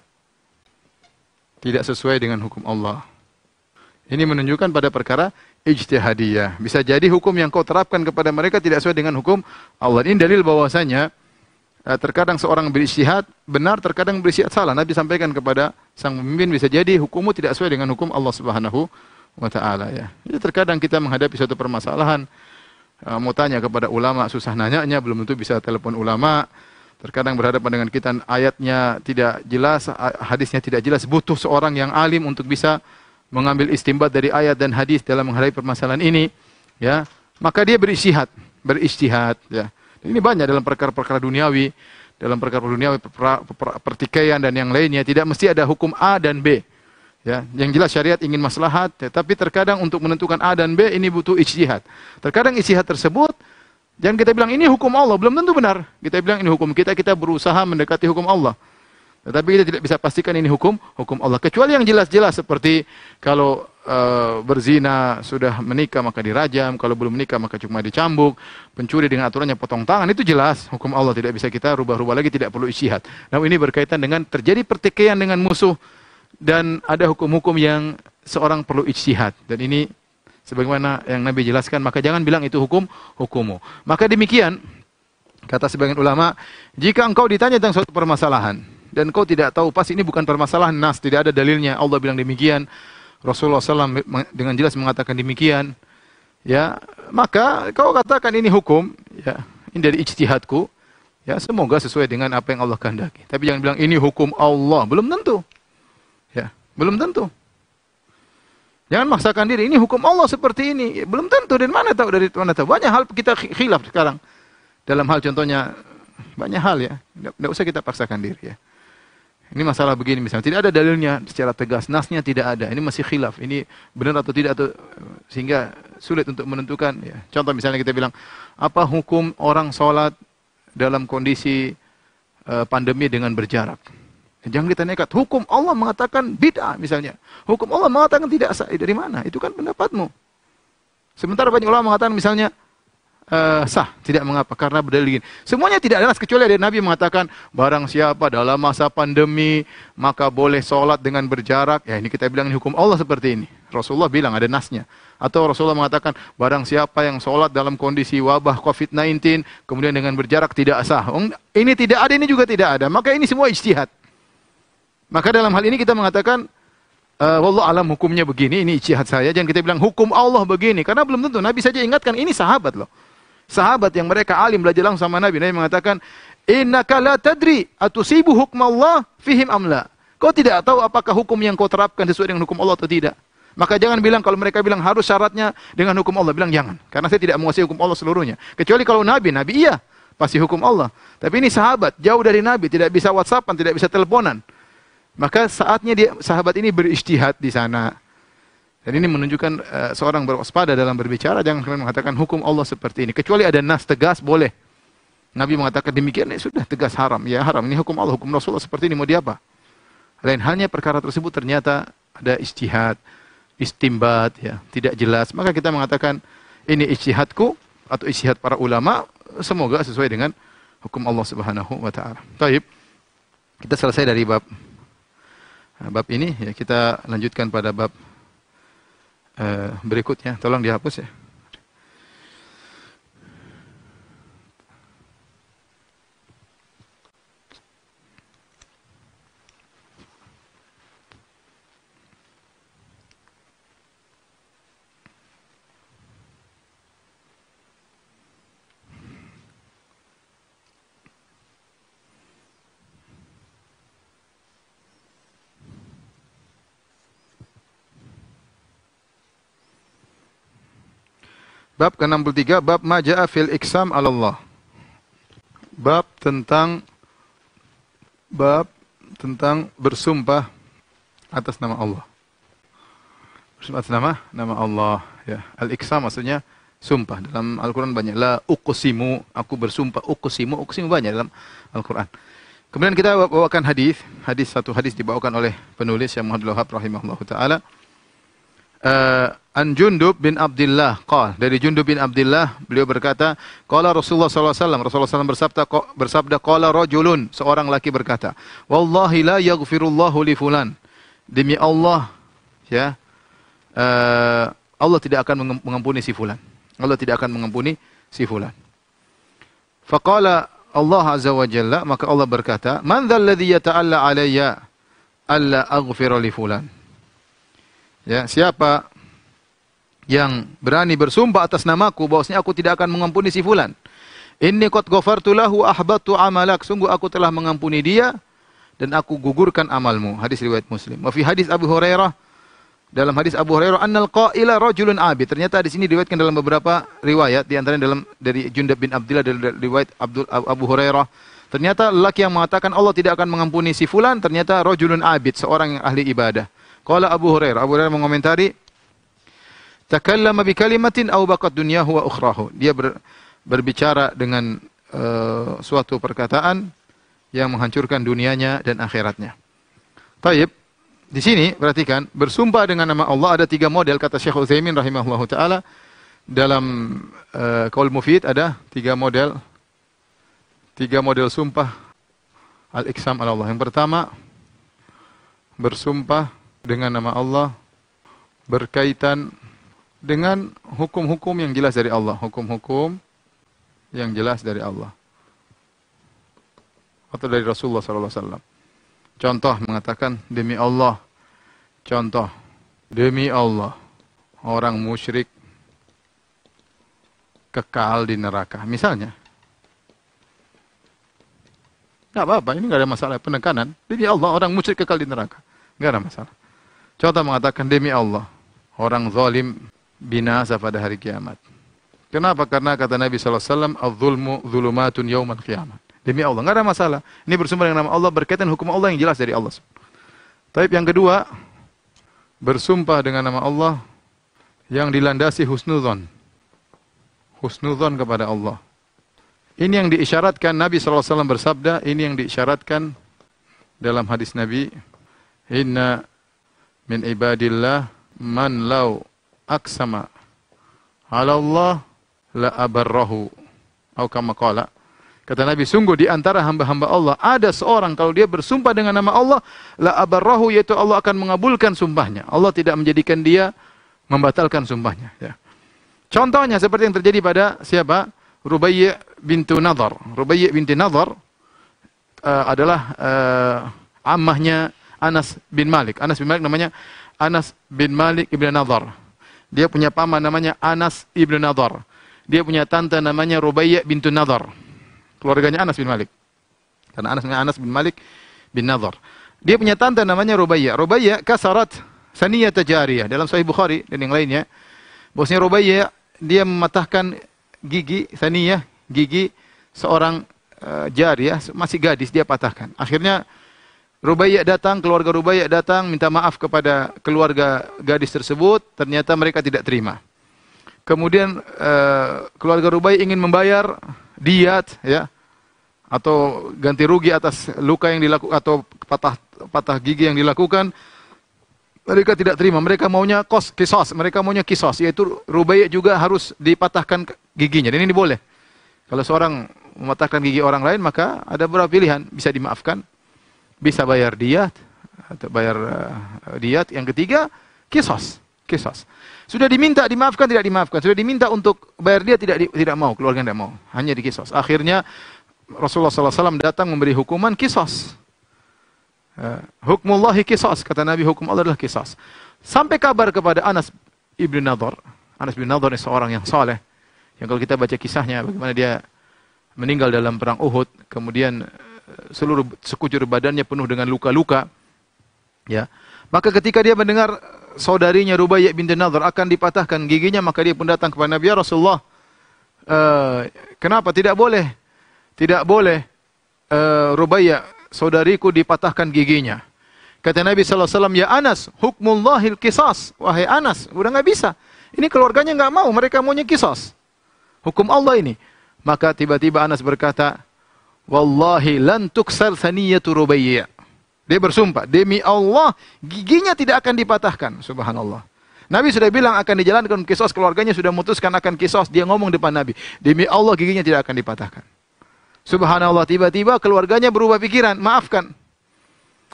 Speaker 1: tidak sesuai dengan hukum Allah. Ini menunjukkan pada perkara ijtihadiyah. Bisa jadi hukum yang kau terapkan kepada mereka tidak sesuai dengan hukum Allah. Ini dalil bahwasanya terkadang seorang berijtihad benar, terkadang berijtihad salah. Nabi sampaikan kepada sang pemimpin, bisa jadi hukummu tidak sesuai dengan hukum Allah Subhanahu wa ta'ala, ya. Jadi terkadang kita menghadapi suatu permasalahan, mau tanya kepada ulama, susah nanyanya, belum tentu bisa telepon ulama. Terkadang berhadapan dengan kita, ayatnya tidak jelas, hadisnya tidak jelas, butuh seorang yang alim untuk bisa mengambil istimbat dari ayat dan hadis dalam menghadapi permasalahan ini, ya. Maka dia berijtihad, ya. Ini banyak dalam perkara-perkara duniawi, pertikaian dan yang lainnya, tidak mesti ada hukum A dan B. Ya, yang jelas syariat ingin maslahat, tapi terkadang untuk menentukan A dan B ini butuh ijtihad. Terkadang ijtihad tersebut, jangan kita bilang ini hukum Allah, belum tentu benar. Kita bilang ini hukum kita berusaha mendekati hukum Allah. Tetapi kita tidak bisa pastikan ini hukum Allah. Kecuali yang jelas-jelas seperti kalau berzina sudah menikah maka dirajam, kalau belum menikah maka cuma dicambuk, pencuri dengan aturannya potong tangan, itu jelas hukum Allah, tidak bisa kita rubah-rubah lagi, tidak perlu ijtihad. Namun ini berkaitan dengan terjadi pertikaian dengan musuh, dan ada hukum-hukum yang seorang perlu ijtihad. Dan ini sebagaimana yang Nabi jelaskan, maka jangan bilang itu hukummu. Maka demikian, kata sebagian ulama, jika engkau ditanya tentang suatu permasalahan, dan engkau tidak tahu, pas ini bukan permasalahan nas, tidak ada dalilnya, Allah bilang demikian, Rasulullah SAW dengan jelas mengatakan demikian, ya, maka kau katakan ini hukum, ya, ini dari ijtihadku, ya, semoga sesuai dengan apa yang Allah kehendaki. Tapi jangan bilang ini hukum Allah, belum tentu. Ya, belum tentu. Jangan maksakan diri, ini hukum Allah seperti ini. Belum tentu, dari mana tahu? Banyak hal kita khilaf sekarang. Dalam hal contohnya, banyak hal, ya. Tidak usah kita paksakan diri, ya. Ini masalah begini misalnya, tidak ada dalilnya secara tegas, nasnya tidak ada. Ini masih khilaf, ini benar atau tidak, atau sehingga sulit untuk menentukan, ya. Contoh misalnya kita bilang, apa hukum orang sholat dalam kondisi pandemi dengan berjarak? Jangan kita nekat. Hukum Allah mengatakan bid'ah misalnya. Hukum Allah mengatakan tidak sah. Dari mana? Itu kan pendapatmu. Sementara banyak ulama mengatakan misalnya sah, tidak mengapa karena berdalil. Semuanya tidak ada nas, kecuali ada Nabi mengatakan barang siapa dalam masa pandemi maka boleh sholat dengan berjarak. Ya, ini kita bilang ini hukum Allah seperti ini. Rasulullah bilang ada nasnya. Atau Rasulullah mengatakan barang siapa yang sholat dalam kondisi wabah COVID-19 kemudian dengan berjarak tidak sah. Ini tidak ada, ini juga tidak ada. Maka ini semua ijtihad. Maka dalam hal ini kita mengatakan, wallahu alam hukumnya begini, ini ijtihad saya. Jangan kita bilang hukum Allah begini, karena belum tentu. Nabi saja ingatkan, ini sahabat loh. Sahabat yang mereka alim belajar langsung sama Nabi. Nabi mengatakan, innaka la tadri atusibu hukmallah fihim amla. Kau tidak tahu apakah hukum yang kau terapkan sesuai dengan hukum Allah atau tidak. Maka jangan bilang, kalau mereka bilang harus syaratnya dengan hukum Allah, bilang jangan. Karena saya tidak menguasai hukum Allah seluruhnya. Kecuali kalau Nabi iya, pasti hukum Allah. Tapi ini sahabat, jauh dari Nabi, tidak bisa WhatsAppan, tidak bisa teleponan. Maka saatnya sahabat ini berijtihad di sana. Dan ini menunjukkan seorang berwaspada dalam berbicara, jangan kemudian mengatakan hukum Allah seperti ini. Kecuali ada nas tegas, boleh. Nabi mengatakan demikian, sudah tegas haram. Ya haram, ini hukum Allah, hukum Rasulullah seperti ini, mau diapa? Lain halnya perkara tersebut ternyata ada ijtihad, istimbat, ya, tidak jelas. Maka kita mengatakan ini ijtihadku atau ijtihad para ulama, semoga sesuai dengan hukum Allah Subhanahu wa taala. Baik. Kita selesai dari bab ini ya, kita lanjutkan pada bab berikutnya. Tolong dihapus ya. Bab ke-63, bab maja'a fil iksam 'ala Allah. Bab tentang bersumpah atas nama Allah. Bersumpah atas nama Allah ya. Al-iksam maksudnya sumpah. Dalam Al-Qur'an banyak la uqsimu, aku bersumpah, uqsimu banyak dalam Al-Qur'an. Kemudian kita bawakan satu hadis dibawakan oleh penulis yang Muhammad Al-Wahhab rahimahullahu taala. An Jundub bin Abdullah qala, dari Jundub bin Abdullah beliau berkata, qala Rasulullah sallallahu alaihi wasallam, Rasulullah SAW bersabda qala rajulun, seorang laki berkata, wallahi la yaghfirullahu li fulan, demi Allah ya, Allah tidak akan mengampuni si fulan. Allah tidak akan mengampuni si fulan. Faqala Allah azza wa jalla, maka Allah berkata, man dzal ladzi yata'alla alayya alla aghfira li fulan. Ya, siapa yang berani bersumpah atas namaku bahwasanya aku tidak akan mengampuni si fulan. Inni qad ghafartu lahu ahbatu amalak, sungguh aku telah mengampuni dia dan aku gugurkan amalmu. Hadis riwayat Muslim. Wa fi hadis Abu Hurairah, dalam hadis Abu Hurairah, annal qaila rajulun abid. Ternyata di sini diriwayatkan dalam beberapa riwayat, di antaranya dari Jundab bin Abdullah, dari riwayat Abu Hurairah. Ternyata lelaki yang mengatakan Allah tidak akan mengampuni si fulan, ternyata rajulun abid, seorang yang ahli ibadah. Qala Abu Hurairah mengomentari, takallama bi kalimatin aw baqat dunyahu wa ukhrahu. Dia berbicara dengan suatu perkataan yang menghancurkan dunianya dan akhiratnya. Taib, di sini perhatikan, bersumpah dengan nama Allah ada 3 model, kata Syekh Utsaimin rahimahullahu taala. Dalam Qaul Mufid ada 3 model sumpah al-iksam ala Allah. Yang pertama, bersumpah dengan nama Allah berkaitan dengan hukum-hukum yang jelas dari Allah, hukum-hukum yang jelas dari Allah atau dari Rasulullah sallallahu alaihi wasallam. Contoh mengatakan demi Allah. Contoh, demi Allah, orang musyrik kekal di neraka. Misalnya. Enggak apa-apa, ini enggak ada masalah, penekanan. Demi Allah, orang musyrik kekal di neraka. Enggak ada masalah. Contoh mengatakan demi Allah, orang zalim binasa pada hari kiamat. Kenapa? Karena kata Nabi sallallahu alaihi wasallam, "Adz-dzulmu dzulumatun yaumal qiyamah." Demi Allah, enggak ada masalah. Ini bersumber dengan nama Allah, berkaitan hukum Allah yang jelas dari Allah. Taib, yang kedua, bersumpah dengan nama Allah yang dilandasi husnudzon. Husnudzon kepada Allah. Ini yang diisyaratkan Nabi sallallahu alaihi wasallam bersabda, ini yang diisyaratkan dalam hadis Nabi, inna min ibadillah man law aksama ala Allah la abarrahu. Atau kama qala. Kata Nabi, sungguh di antara hamba-hamba Allah ada seorang kalau dia bersumpah dengan nama Allah la abarrahu, yaitu Allah akan mengabulkan sumpahnya. Allah tidak menjadikan dia membatalkan sumpahnya ya. Contohnya seperti yang terjadi pada siapa? Rubayy' bintu Nadhar. Rubayy' binti Nadhar adalah ammahnya Anas bin Malik. Anas bin Malik namanya Anas bin Malik ibn Nadhar. Dia punya paman namanya Anas ibn Nadhar. Dia punya tante namanya Rubayy' bintu Nadhar. Keluarganya Anas bin Malik. Karena Anas bin Malik bin Nadhar. Dia punya tante namanya Rubayy'. Rubayy' kasarat saniyata jariyah. Dalam Sahih Bukhari dan yang lainnya, bosnya Rubayy' dia mematahkan gigi saniyah, gigi seorang jariyah, masih gadis, dia patahkan. Akhirnya Rubayy' datang, keluarga Rubayy' datang minta maaf kepada keluarga gadis tersebut, ternyata mereka tidak terima. Kemudian keluarga Rubayy' ingin membayar diyat ya, atau ganti rugi atas luka yang dilakukan atau patah gigi yang dilakukan. Mereka tidak terima, mereka maunya kisos, mereka maunya kisos, yaitu Rubayy' juga harus dipatahkan giginya. Dan ini boleh. Kalau seorang mematahkan gigi orang lain, maka ada beberapa pilihan. Bisa dimaafkan, bisa bayar diat, atau bayar diat. Yang ketiga, qisas. Qisas. Sudah diminta dimaafkan, tidak dimaafkan. Sudah diminta untuk bayar diat, tidak mau. Keluarga tidak mau. Hanya di qisas. Akhirnya Rasulullah SAW datang memberi hukuman qisas. Hukmullahi qisas. Kata Nabi, hukum Allah adalah qisas. Sampai kabar kepada Anas ibn Nadhr. Anas bin Nadhr seorang yang saleh. Yang kalau kita baca kisahnya, bagaimana dia meninggal dalam perang Uhud, kemudian seluruh sekujur badannya penuh dengan luka-luka. Ya. Maka ketika dia mendengar saudarinya Rubaiyah binti Nadhr akan dipatahkan giginya, maka dia pun datang kepada Nabi, ya Rasulullah, kenapa tidak boleh Rubaiyah saudariku dipatahkan giginya? Kata Nabi SAW, ya Anas, hukmullahil qisas. Wahai Anas, udah nggak bisa. Ini keluarganya nggak mau, mereka maunya qisas. Hukum Allah ini. Maka tiba-tiba Anas berkata, wallahi lan tuksal saniyatu Rubaiyah. Dia bersumpah, demi Allah giginya tidak akan dipatahkan. Subhanallah. Nabi sudah bilang akan dijalankan qisas, keluarganya sudah memutuskan akan qisas. Dia ngomong depan Nabi, demi Allah giginya tidak akan dipatahkan. Subhanallah, tiba-tiba keluarganya berubah pikiran, maafkan.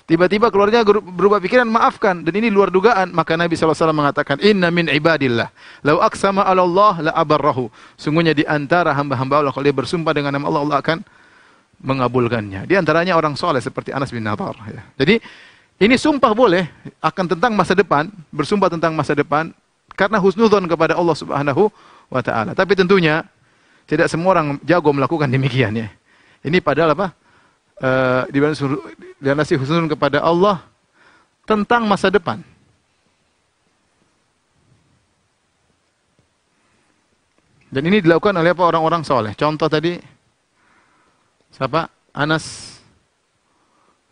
Speaker 1: Tiba-tiba keluarganya berubah pikiran, maafkan. Dan ini luar dugaan. Maka Nabi SAW mengatakan, inna min ibadillah, lau aqsama ala Allah la abarrahu. Sungguhnya di antara hamba-hamba Allah, kalau dia bersumpah dengan nama Allah, Allah akan mengabulkannya. Di antaranya orang soleh seperti Anas bin Nadhr. Ya. Jadi, ini sumpah boleh, akan tentang masa depan, bersumpah tentang masa depan, karena husnudzon kepada Allah Subhanahu wa Ta'ala. Tapi tentunya, tidak semua orang jago melakukan demikian. Ya. Ini padahal apa? Dilandasi husnuzon kepada Allah tentang masa depan. Dan ini dilakukan oleh apa? Orang-orang soleh. Contoh tadi, siapa? Anas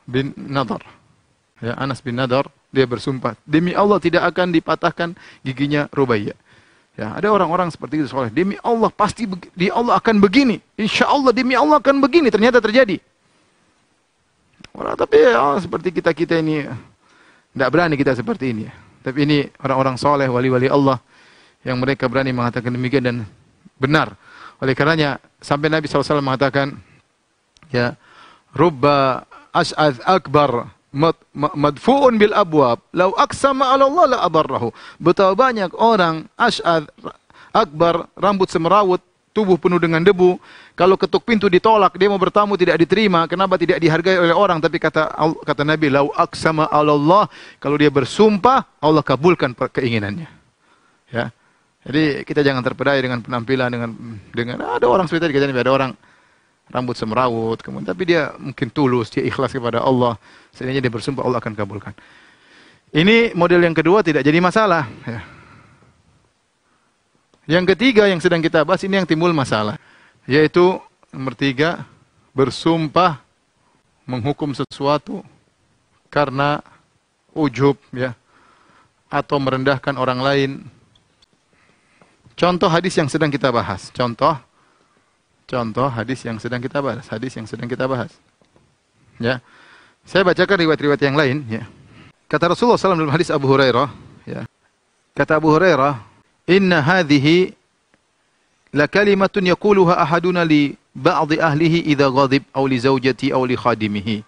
Speaker 1: bin Nadhr. Ya, Anas bin Nadhr, dia bersumpah, demi Allah tidak akan dipatahkan giginya Rubaiyah. Ya, ada orang-orang seperti itu soleh. Demi Allah pasti di Allah akan begini. Insya Allah demi Allah akan begini. Ternyata terjadi. Tapi ya, seperti kita ini, tidak berani kita seperti ini. Tapi ini orang-orang soleh, wali-wali Allah, yang mereka berani mengatakan demikian dan benar. Oleh karenanya, sampai Nabi SAW mengatakan, ya, Rubba ash'adh akbar madfu'un bil abwab, lau aqsama ala Allah la abarrahu. Betapa banyak orang ash'adh akbar, rambut semerawut, tubuh penuh dengan debu. Kalau ketuk pintu ditolak, dia mau bertamu tidak diterima. Kenapa tidak dihargai oleh orang? Tapi kata Nabi, lau aqsama ala Allah, kalau dia bersumpah, Allah kabulkan keinginannya. Ya. Jadi kita jangan terpedaya dengan penampilan, dengan ada orang seperti tadi, ada orang rambut semerawut, kemudian tapi dia mungkin tulus, dia ikhlas kepada Allah. Seandainya dia bersumpah, Allah akan kabulkan. Ini model yang kedua tidak jadi masalah. Ya. Yang ketiga yang sedang kita bahas ini yang timbul masalah, yaitu nomor 3, bersumpah menghukum sesuatu karena ujub, ya, atau merendahkan orang lain. Contoh hadis yang sedang kita bahas. Contoh hadis yang sedang kita bahas. Hadis yang sedang kita bahas. Ya, saya bacakan riwayat-riwayat yang lain. Ya. Kata Rasulullah SAW dalam hadis Abu Hurairah. Ya. Kata Abu Hurairah, inna hadhihi la kalimatun yaquluha ahaduna li ba'dhi ahlihi idza ghadib aw li zawjati aw li khadimihi.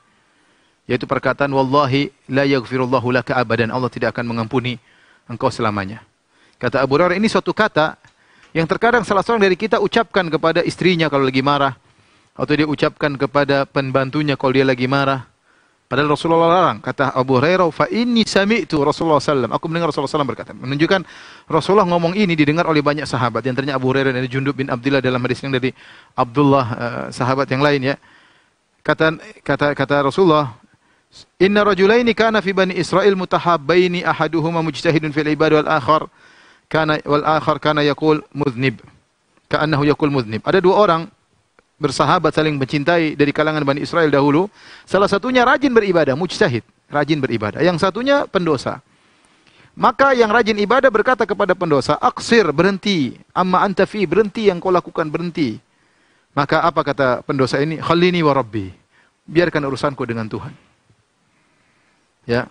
Speaker 1: Yaitu perkataan wallahi la yaghfirullahu laka abadan. Allah tidak akan mengampuni engkau selamanya. Kata Abu Hurairah, ini suatu kata yang terkadang salah seorang dari kita ucapkan kepada istrinya kalau lagi marah, atau dia ucapkan kepada pembantunya kalau dia lagi marah. Padahal Rasulullah larang. Kata Abu Hurairah, fa inni sami'tu Rasulullah SAW. Aku mendengar Rasulullah SAW berkata. Menunjukkan Rasulullah ngomong ini didengar oleh banyak sahabat. Di antaranya Abu Hurairah dan Jundub bin Abdullah dalam hadis yang dari Abdullah, sahabat yang lain, ya. Kata Rasulullah, inna rajulaini kana fi bani Israel mutahabbaini ahaduhuma mujtahidun fil ibad wal akhar kana yaqul mudhnib. Ka'annahu yaqul mudhnib. Ada dua orang bersahabat saling mencintai dari kalangan Bani Israel dahulu. Salah satunya rajin beribadah, mujtahid, rajin beribadah. Yang satunya pendosa. Maka yang rajin ibadah berkata kepada pendosa, "Aqsir, berhenti. Amma anta fi, berhenti yang kau lakukan, berhenti." Maka apa kata pendosa ini? "Khallini wa rabbi." Biarkan urusanku dengan Tuhan. Ya.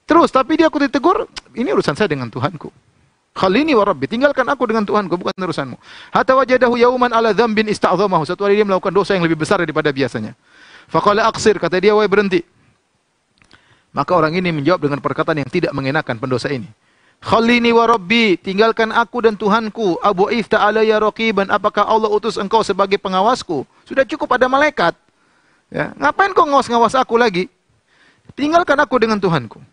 Speaker 1: Terus tapi dia aku ditegur, ini urusan saya dengan Tuhanku. Khalini wa rabbi, tinggalkan aku dengan Tuhanku, bukan urusanmu. Hatta wajadahu yauman ala dzambin ista'dhamahu. Satu hari dia melakukan dosa yang lebih besar daripada biasanya. Faqala aqsir, kata dia, wahai berhenti. Maka orang ini menjawab dengan perkataan yang tidak mengenakan pendosa ini. Khalini wa rabbi, tinggalkan aku dan Tuhanku. Abu ifta alayya raqiban, apakah Allah utus engkau sebagai pengawasku? Sudah cukup ada malaikat. Ya, ngapain kau ngawas-ngawas aku lagi? Tinggalkan aku dengan Tuhanku.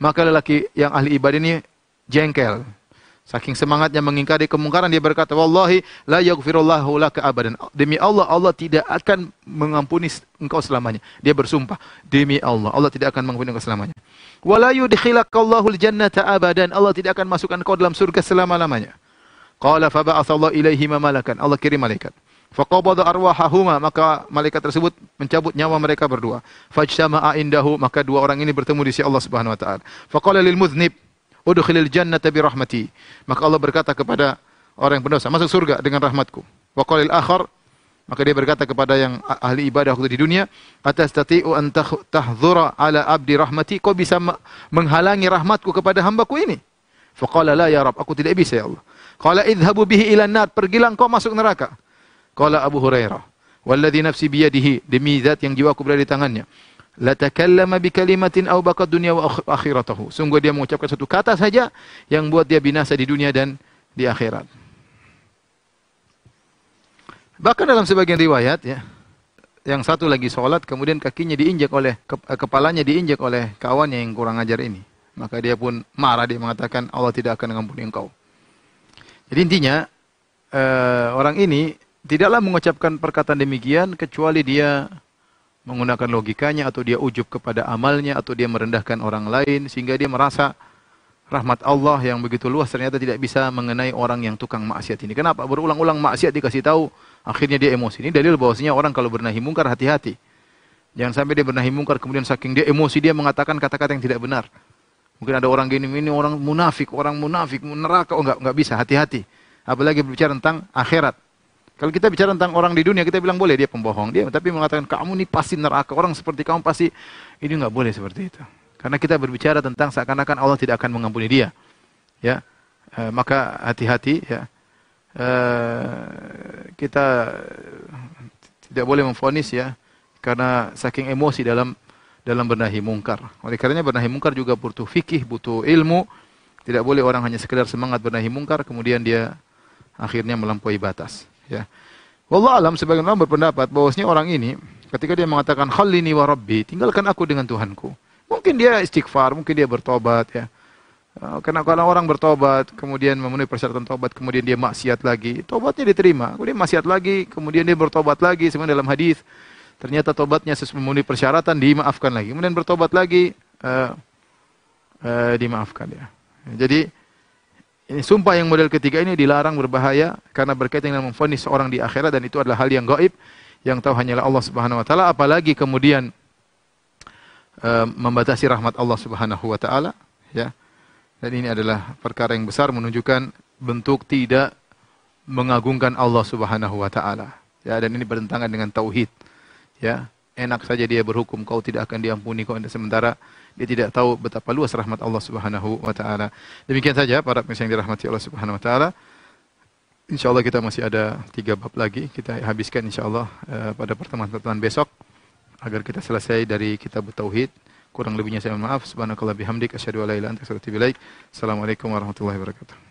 Speaker 1: Maka lelaki yang ahli ibadah ini jengkel. Saking semangatnya mengingkari kemungkaran, dia berkata, wallahi la yaghfirullahu laka abadan. Demi Allah, Allah tidak akan mengampuni engkau selamanya. Dia bersumpah, demi Allah, Allah tidak akan mengampuni engkau selamanya. Wala yudkhilakallahul jannata abadan. Allah tidak akan masukkan engkau dalam surga selama-lamanya. Qala fa ba'atsallahu ilaihi malakan. Allah kirim malaikat. Faqabada arwahahuma, maka malaikat tersebut mencabut nyawa mereka berdua. Fajtama'a indahu, maka dua orang ini bertemu di sisi Allah Subhanahu wa taala. Faqala lil mudznib udkhilil jannata bi rahmati. Maka Allah berkata kepada orang yang berdosa, masuk surga dengan rahmatku. Wa qalil akhar, maka dia berkata kepada yang ahli ibadah waktu di dunia, atastati'u an tahdzura ala abdi rahmati, kau bisa menghalangi rahmatku kepada hambaku ini? Faqala la ya Rabb, aku tidak bisa ya Allah. Qala idhabu bihi ila nar, pergilah engkau masuk neraka. Qala Abu Hurairah, walladzi nafsi biyadihi, demi zat yang jiwaku berada di tangannya, la takallama bi kalimatin aw baqad dunya wa akhiratahu. Sungguh dia mengucapkan satu kata saja yang buat dia binasa di dunia dan di akhirat. Bahkan dalam sebagian riwayat ya, yang satu lagi sholat kemudian kakinya diinjak oleh kepalanya diinjak oleh kawannya yang kurang ajar ini. Maka dia pun marah, dia mengatakan Allah tidak akan mengampuni engkau. Jadi intinya orang ini tidaklah mengucapkan perkataan demikian kecuali dia menggunakan logikanya, atau dia ujub kepada amalnya, atau dia merendahkan orang lain sehingga dia merasa rahmat Allah yang begitu luas ternyata tidak bisa mengenai orang yang tukang maksiat ini. Kenapa? Berulang-ulang maksiat dikasih tahu, akhirnya dia emosi. Ini dalil bahwasanya orang kalau bernahi mungkar hati-hati. Jangan sampai dia bernahi mungkar kemudian saking dia emosi dia mengatakan kata-kata yang tidak benar. Mungkin ada orang gini, ini orang munafik, neraka. Oh enggak bisa, hati-hati. Apalagi berbicara tentang akhirat. Kalau kita bicara tentang orang di dunia, kita bilang boleh dia pembohong. Dia tapi mengatakan kamu ini pasti neraka, orang seperti kamu pasti, ini enggak boleh seperti itu. Karena kita berbicara tentang seakan-akan Allah tidak akan mengampuni dia. Ya. Maka hati-hati ya. Kita tidak boleh memvonis ya, karena saking emosi dalam bernahi mungkar. Oleh karenanya bernahi mungkar juga butuh fikih, butuh ilmu. Tidak boleh orang hanya sekedar semangat bernahi mungkar kemudian dia akhirnya melampaui batas. Ya. Wallahu alam, sebagian orang berpendapat bahwasanya orang ini ketika dia mengatakan khallini wa rabbi, tinggalkan aku dengan Tuhanku. Mungkin dia istighfar, mungkin dia bertobat ya. Karena kalau orang bertobat kemudian memenuhi persyaratan tobat kemudian dia maksiat lagi, tobatnya diterima. Kemudian maksiat lagi, kemudian dia bertobat lagi, sebenarnya dalam hadis ternyata tobatnya sesuai memenuhi persyaratan, dimaafkan lagi. Kemudian bertobat lagi, dimaafkan ya. Jadi ini sumpah yang model ketiga ini dilarang, berbahaya karena berkaitan dengan memvonis seorang di akhirat, dan itu adalah hal yang gaib yang tahu hanyalah Allah Subhanahu wa taala, apalagi kemudian membatasi rahmat Allah Subhanahu wa taala ya. Dan ini adalah perkara yang besar, menunjukkan bentuk tidak mengagungkan Allah Subhanahu wa taala. Ya, dan ini bertentangan dengan tauhid. Ya, enak saja dia berhukum kau tidak akan diampuni kau, sementara dia tidak tahu betapa luas rahmat Allah Subhanahu wa taala. Demikian saja para pemirsa yang dirahmati Allah Subhanahu wa taala. Insyaallah kita masih ada 3 bab lagi kita habiskan insyaallah pada pertemuan-pertemuan besok agar kita selesai dari kitab tauhid. Kurang lebihnya saya mohon maaf. Subhanakallah bihamdik asyhadu an la ilaha illa anta astaghfiruka wa atubu ilaik. Assalamualaikum warahmatullahi wabarakatuh.